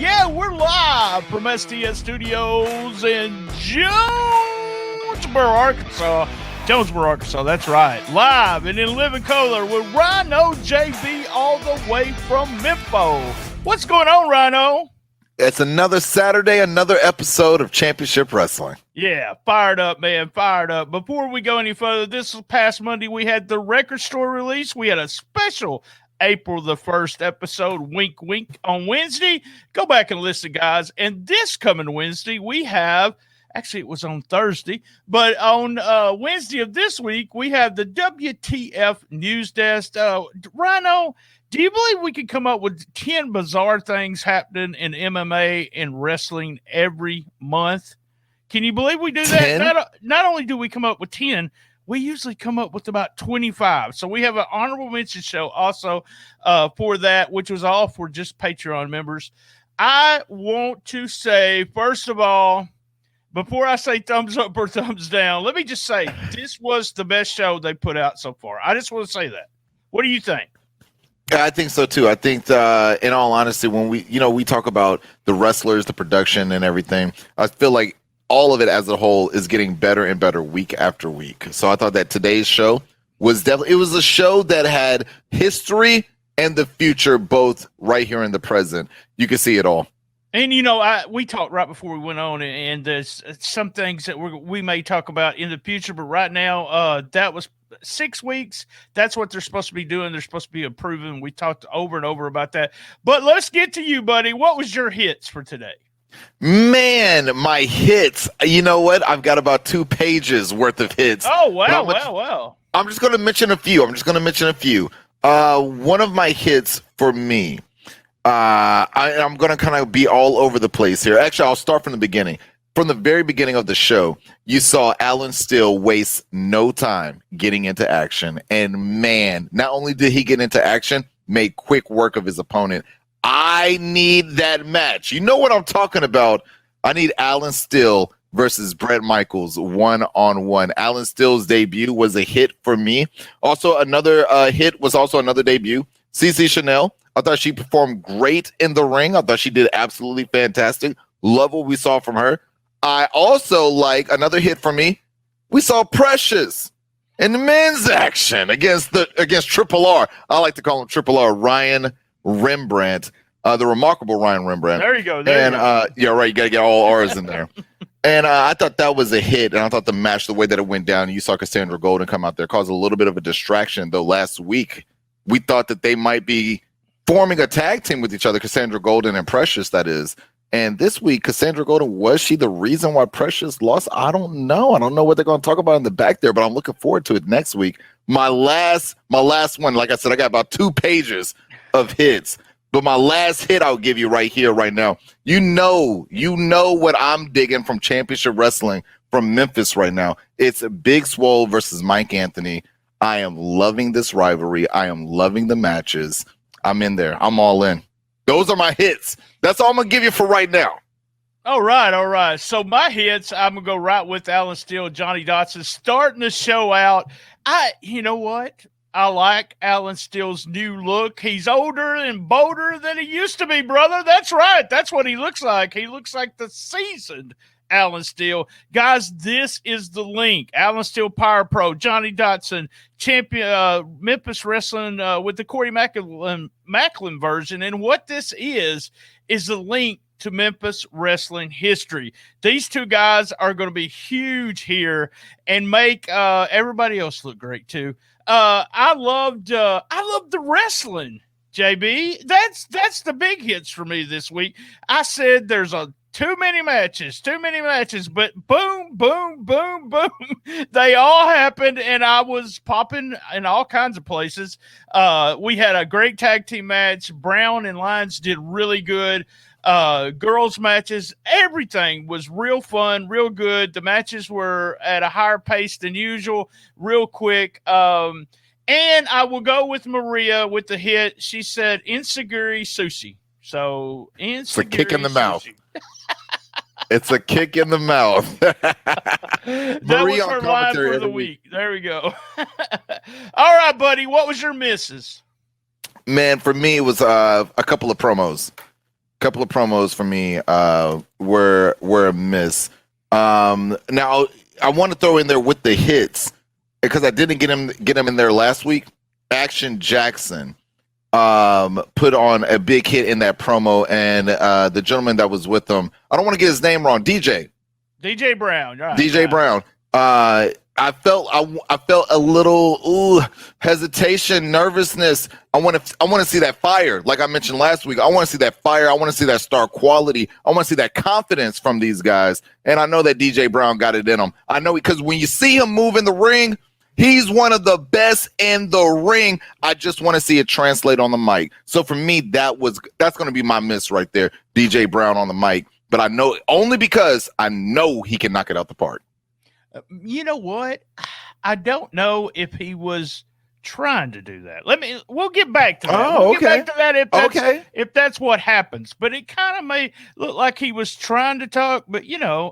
Yeah, we're live from STS Studios in Jonesboro, Arkansas. That's right. Live and in living color with RynoJB all the way from Mempho. What's going on, Rhino? It's another Saturday, another episode of Championship Wrestling. Yeah, fired up, man, fired up. Before we go any further, this past Monday we had the Record Store release. We had a special April the 1st episode, wink, wink, on Wednesday. Go back and listen, guys. And this coming Wednesday, we have, actually it was on Thursday, but on Wednesday of this week, we have the WTF News Desk. Rhino, do you believe we could come up with 10 bizarre things happening in MMA and wrestling every month? Can you believe we do that? Not only do we come up with 10, we usually come up with about 25. So we have an honorable mention show also for that, which was all for just Patreon members. I want to say, first of all, before I say thumbs up or thumbs down, let me just say this was the best show they put out so far. I just want to say that. What do you think? Yeah, I think so too. I think, in all honesty, when we talk about the wrestlers, the production, and everything, I feel like all of it as a whole is getting better and better week after week. So I thought that today's show was definitely, it was a show that had history and the future both right here in the present. You can see it all. And, we talked right before we went on, and there's some things that we may talk about in the future, but right now, that was 6 weeks. That's what they're supposed to be doing. They're supposed to be improving. We talked over and over about that. But let's get to you, buddy. What was your hits for today? Man, my hits. You know what? I've got about 2 pages worth of hits. Oh, wow, I'm just going to mention a few. One of my hits for me, I'm going to kind of be all over the place here. Actually, I'll start from the beginning. From the very beginning of the show, you saw Alan Steele waste no time getting into action. And man, not only did he get into action, made quick work of his opponent. I need that match. You know what I'm talking about. I need Alan Steele versus Bret Michaels one-on-one. Alan Steele's debut was a hit for me. Also, another hit was also another debut. CeCe Chanel. I thought she performed great in the ring. I thought she did absolutely fantastic. Love what we saw from her. I also like another hit for me. We saw Precious in the men's action against Triple R. I like to call him Triple R, Ryan Rembrandt, the remarkable Ryan Rembrandt. There you go. Yeah, right. You got to get all R's in there. And I thought that was a hit. And I thought the match, the way that it went down, you saw Cassandra Golden come out there, caused a little bit of a distraction. Though last week we thought that they might be forming a tag team with each other, Cassandra Golden and Precious, that is. And this week, Cassandra Golden, was she the reason why Precious lost? I don't know. I don't know what they're going to talk about in the back there, but I'm looking forward to it next week. My last one, like I said, I got about 2 pages of hits. But my last hit I'll give you right here, right now. You know what I'm digging from Championship Wrestling from Memphis right now. It's Big Swole versus Mike Anthony. I am loving this rivalry. I am loving the matches. I'm in there. I'm all in. Those are my hits. That's all I'm going to give you for right now. All right. So my hits, I'm going to go right with Alan Steele, Johnny Dotson, starting the show out. You know what? I like Alan Steele's new look. He's older and bolder than he used to be, brother. That's right. That's what he looks like. He looks like the seasoned Alan Steele. Guys, this is the link. Alan Steele Power Pro, Johnny Dotson, champion, Memphis Wrestling with the Corey Macklin version. And what this is the link to Memphis wrestling history. These 2 guys are going to be huge here and make everybody else look great too. I loved the wrestling, JB. That's the big hits for me this week. I said there's too many matches, but boom, boom, boom, boom. They all happened, and I was popping in all kinds of places. We had a great tag team match. Brown and Lyons did really good. Girls matches, everything was real fun, real good. The matches were at a higher pace than usual, real quick. And I will go with Maria with the hit. She said Insiguri Sushi. So it's a kick in the mouth. It's a kick in the mouth. That was her line for the week. There we go. All right, buddy. What was your misses? Man, for me, it was a couple of promos. couple of promos for me were a miss. Now I want to throw in there with the hits because I didn't get him in there last week. Action Jackson put on a big hit in that promo, and the gentleman that was with him, I don't want to get his name wrong, DJ Brown, right, DJ right. Brown. I felt a little hesitation, nervousness. I want to see that fire, like I mentioned last week. I want to see that fire. I want to see that star quality. I want to see that confidence from these guys. And I know that DJ Brown got it in him. I know because when you see him move in the ring, he's one of the best in the ring. I just want to see it translate on the mic. So for me, that's going to be my miss right there. DJ Brown on the mic. But I know only because I know he can knock it out the park. You know what? I don't know if he was trying to do that. We'll get back to that. Get back to that if that's what happens. But it kind of may look like he was trying to talk, but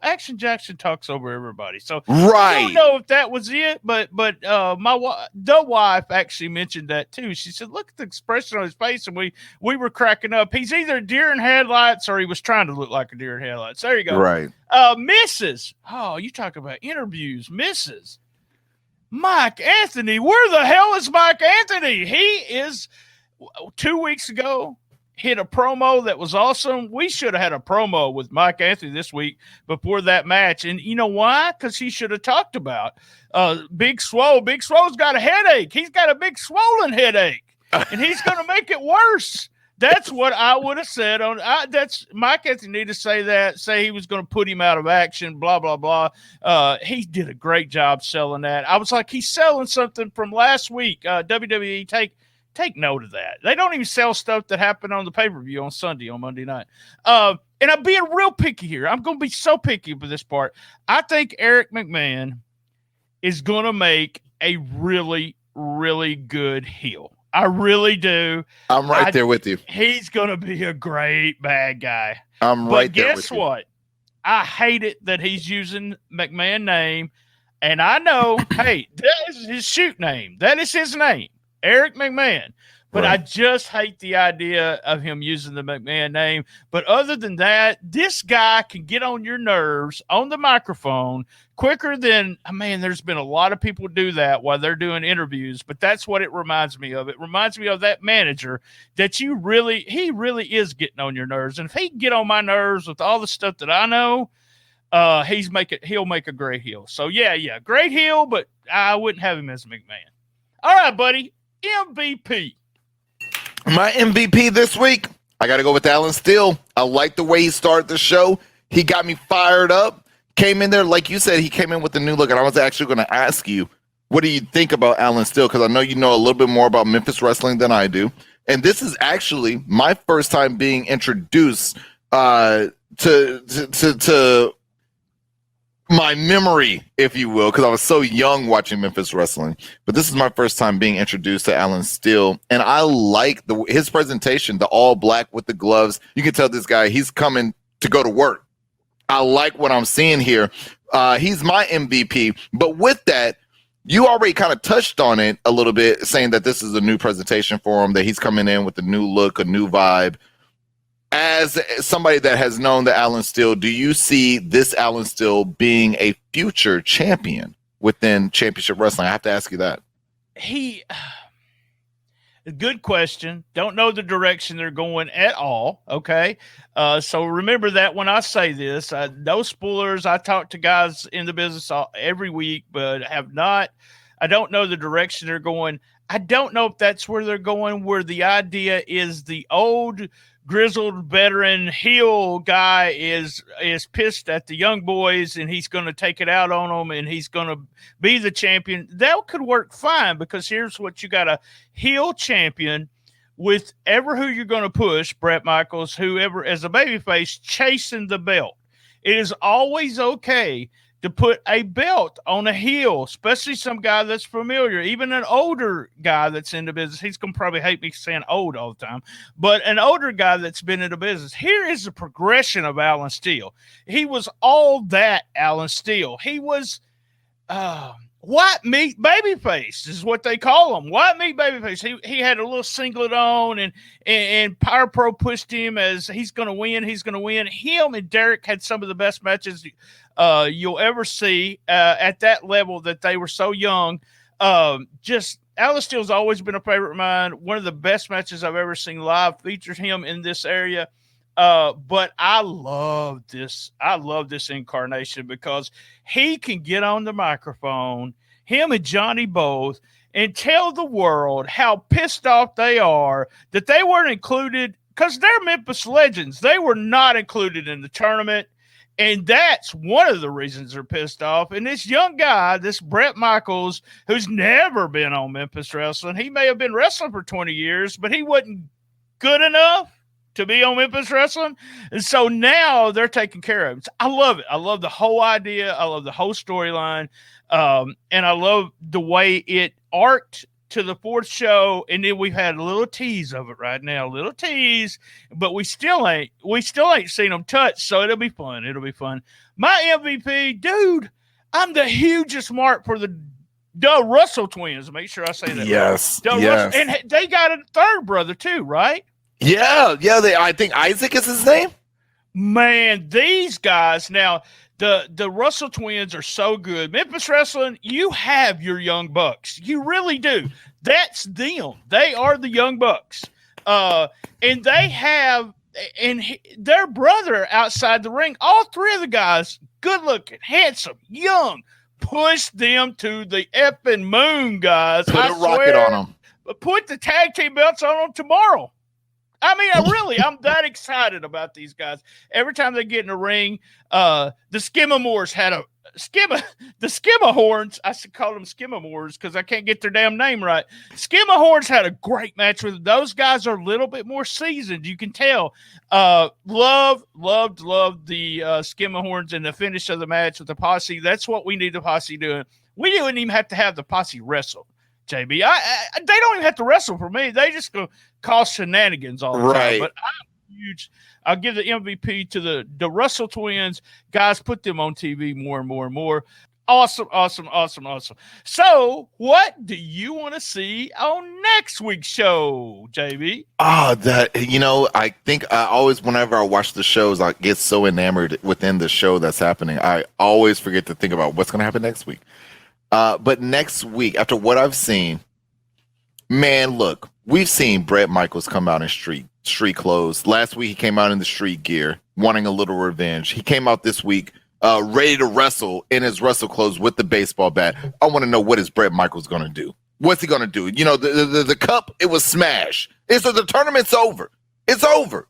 Action Jackson talks over everybody. So I don't know if that was it, but the wife actually mentioned that too. She said, look at the expression on his face, and we were cracking up. He's either deer in headlights or he was trying to look like a deer in headlights. There you go. Right. Misses. Oh, you talk about interviews. Misses. Mike Anthony, where the hell is Mike Anthony? He is 2 weeks ago hit a promo that was awesome. We should have had a promo with Mike Anthony this week before that match. And you know why? Because he should have talked about Big Swole. Big Swole's got a headache. He's got a big swollen headache, and he's going to make it worse. That's what I would have said. That's Mike Anthony needed to say that. Say he was going to put him out of action. Blah blah blah. He did a great job selling that. I was like, he's selling something from last week. WWE, take note of that. They don't even sell stuff that happened on the pay-per-view on Sunday, on Monday night. And I'm being real picky here. I'm going to be so picky for this part. I think Eric McMahon is going to make a really, really good heel. I really do. I'm right there with you. He's going to be a great bad guy. I'm right there with you. But guess what? I hate it that he's using McMahon name. And I know, hey, that is his shoot name. That is his name, Eric McMahon. But right. I just hate the idea of him using the McMahon name. But other than that, this guy can get on your nerves on the microphone quicker than, there's been a lot of people do that while they're doing interviews. But that's what it reminds me of. It reminds me of that manager that he really is getting on your nerves. And if he can get on my nerves with all the stuff that I know, he'll make a great heel. So yeah, great heel, but I wouldn't have him as McMahon. All right, buddy, MVP. My MVP this week, I got to go with Alan Steele. I like the way he started the show. He got me fired up. Came in there, like you said, he came in with a new look. And I was actually going to ask you, what do you think about Alan Steele? Because I know you know a little bit more about Memphis wrestling than I do. And this is actually my first time being introduced to my memory, if you will, because I was so young watching Memphis wrestling. But this is my first time being introduced to Alan Steele, and I like his presentation, the all black with the gloves. You can tell this guy, he's coming to go to work. I like what I'm seeing here. He's my MVP. But with that, you already kind of touched on it a little bit, saying that this is a new presentation for him, that he's coming in with a new look, a new vibe. As somebody that has known the Alan Steele, do you see this Alan Steele being a future champion within Championship Wrestling? I have to ask you that. Good question. Don't know the direction they're going at all. Okay. So remember that when I say this, no spoilers. I talk to guys in the business every week, but I don't know the direction they're going. I don't know if that's where they're going, where the idea is the old grizzled veteran heel guy is pissed at the young boys and he's going to take it out on them and he's going to be the champion. That could work fine, because here's what you got: a heel champion with who you're going to push, Brett Michaels, whoever as a babyface chasing the belt. It is always okay to put a belt on a heel, especially some guy that's familiar, even an older guy that's in the business. He's going to probably hate me saying old all the time, but an older guy that's been in the business. Here is the progression of Alan Steele. He was all that Alan Steele. He was, white meat babyface is what they call him. White meat babyface. He had a little singlet on, and Power Pro pushed him as he's going to win. He's going to win. Him and Derek had some of the best matches you'll ever see at that level that they were so young. Just Alan Steele's always been a favorite of mine. One of the best matches I've ever seen live featured him in this area. But I love this. I love this incarnation because he can get on the microphone, him and Johnny both, and tell the world how pissed off they are that they weren't included because they're Memphis legends. They were not included in the tournament. And that's one of the reasons they're pissed off. And this young guy, this Brett Michaels, who's never been on Memphis Wrestling, he may have been wrestling for 20 years, but he wasn't good enough to be on Memphis Wrestling. And so now they're taking care of him. I love it. I love the whole idea. I love the whole storyline. And I love the way it arced to the fourth show. And then we've had a little tease of it right now, a little tease, but we still ain't seen them touch. So it'll be fun. It'll be fun. My MVP, dude, I'm the hugest mark for the Russell twins. Make sure I say that. Yes. Right. Yes. Russell, and they got a third brother too, right? Yeah. I think Isaac is his name. Man, these guys now, the Russell twins are so good. Memphis Wrestling, you have your young bucks. You really do. That's them. They are the young bucks. And they have their brother outside the ring. All three of the guys, good looking, handsome, young, push them to the effing moon, guys. Put a rocket on them. Put the tag team belts on them tomorrow. I mean, I'm that excited about these guys. Every time they get in the ring, the Skimamores had the Skimahorns. I should call them Skimamores because I can't get their damn name right. Skimahorns had a great match with them. Those guys are a little bit more seasoned. You can tell. Loved the Skimahorns and the finish of the match with the posse. That's what we need the posse doing. We didn't even have to have the posse wrestle. JB, they don't even have to wrestle for me. They just go cause shenanigans all the time. But I'm huge. I'll give the MVP to the Russell twins. Guys, put them on TV more and more and more. Awesome. So, what do you want to see on next week's show, JB? I think I always, whenever I watch the shows, I get so enamored within the show that's happening. I always forget to think about what's going to happen next week. But next week, after what I've seen, man, look, we've seen Brett Michaels come out in street clothes. Last week, he came out in the street gear, wanting a little revenge. He came out this week ready to wrestle in his wrestle clothes with the baseball bat. I want to know, what is Brett Michaels going to do? What's he going to do? You know, the cup, it was smashed. So the tournament's over. It's over.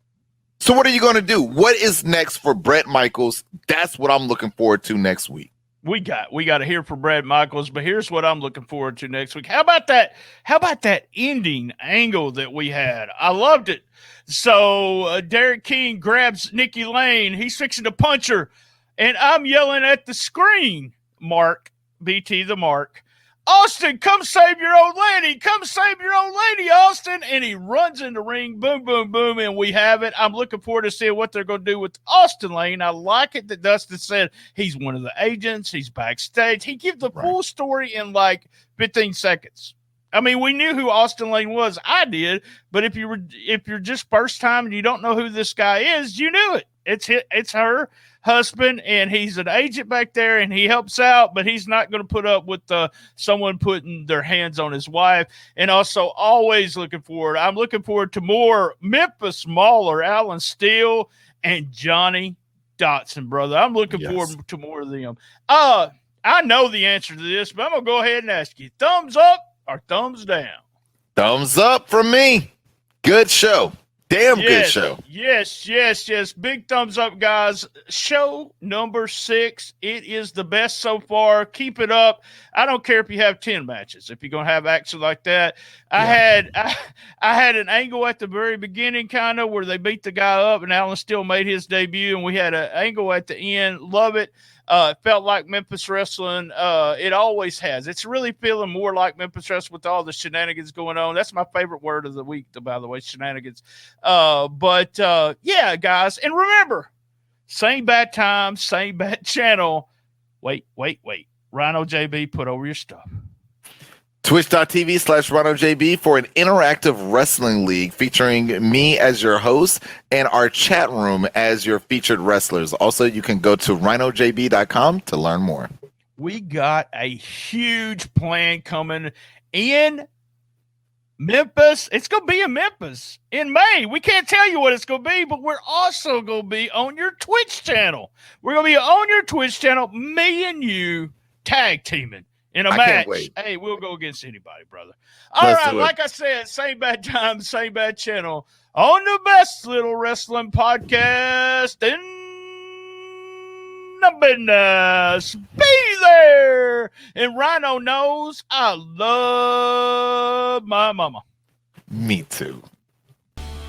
So what are you going to do? What is next for Brett Michaels? That's what I'm looking forward to next week. We got to hear from Brad Michaels, but here's what I'm looking forward to next week. How about that ending angle that we had? I loved it. So Derek King grabs Nikki Lane. He's fixing to punch her, and I'm yelling at the screen, Mark, BT the Mark, Austin, come save your old lady. Come save your old lady, Austin. And he runs in the ring. Boom, boom, boom. And we have it. I'm looking forward to seeing what they're going to do with Austin Lane. I like it that Dustin said he's one of the agents. He's backstage. He gives the full story in like 15 seconds. I mean, we knew who Austin Lane was. I did. But if you're just first time and you don't know who this guy is, you knew it. It's her husband, and he's an agent back there, and he helps out, but he's not going to put up with someone putting their hands on his wife. And also, always looking forward. I'm looking forward to more Memphis Mauler, Alan Steele, and Johnny Dotson, brother. I'm looking forward to more of them. I know the answer to this, but I'm going to go ahead and ask you, thumbs up or thumbs down? Thumbs up from me. Good show. Damn good show. Yes. Big thumbs up, guys. Show number 6. It is the best so far. Keep it up. I don't care if you have 10 matches. If you're going to have action like that. I had an angle at the very beginning kind of where they beat the guy up and Alan Steele made his debut, and we had an angle at the end. Love it. It felt like Memphis Wrestling. It always has. It's really feeling more like Memphis Wrestling with all the shenanigans going on. That's my favorite word of the week, by the way, shenanigans. Yeah, guys. And remember, same bad time, same bad channel. Wait. RynoJB, put over your stuff. Twitch.tv/RynoJB for an interactive wrestling league featuring me as your host and our chat room as your featured wrestlers. Also, you can go to RynoJB.com to learn more. We got a huge plan coming in Memphis. It's going to be in Memphis in May. We can't tell you what it's going to be, but we're also going to be on your Twitch channel. We're going to be on your Twitch channel, me and you tag teaming in a match. Can't wait. Hey, we'll go against anybody, brother. All right, like I said, same bad time, same bad channel on the best little wrestling podcast in the business. Be there. And Rhino knows I love my mama. Me too.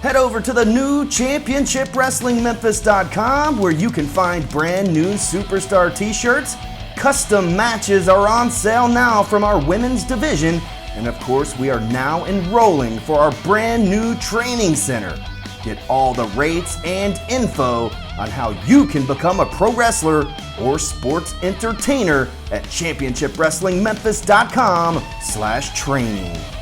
Head over to the new Championship Wrestling Memphis.com where you can find brand new superstar t-shirts. Custom matches are on sale now from our women's division. And of course, we are now enrolling for our brand new training center. Get all the rates and info on how you can become a pro wrestler or sports entertainer at ChampionshipWrestlingMemphis.com/training.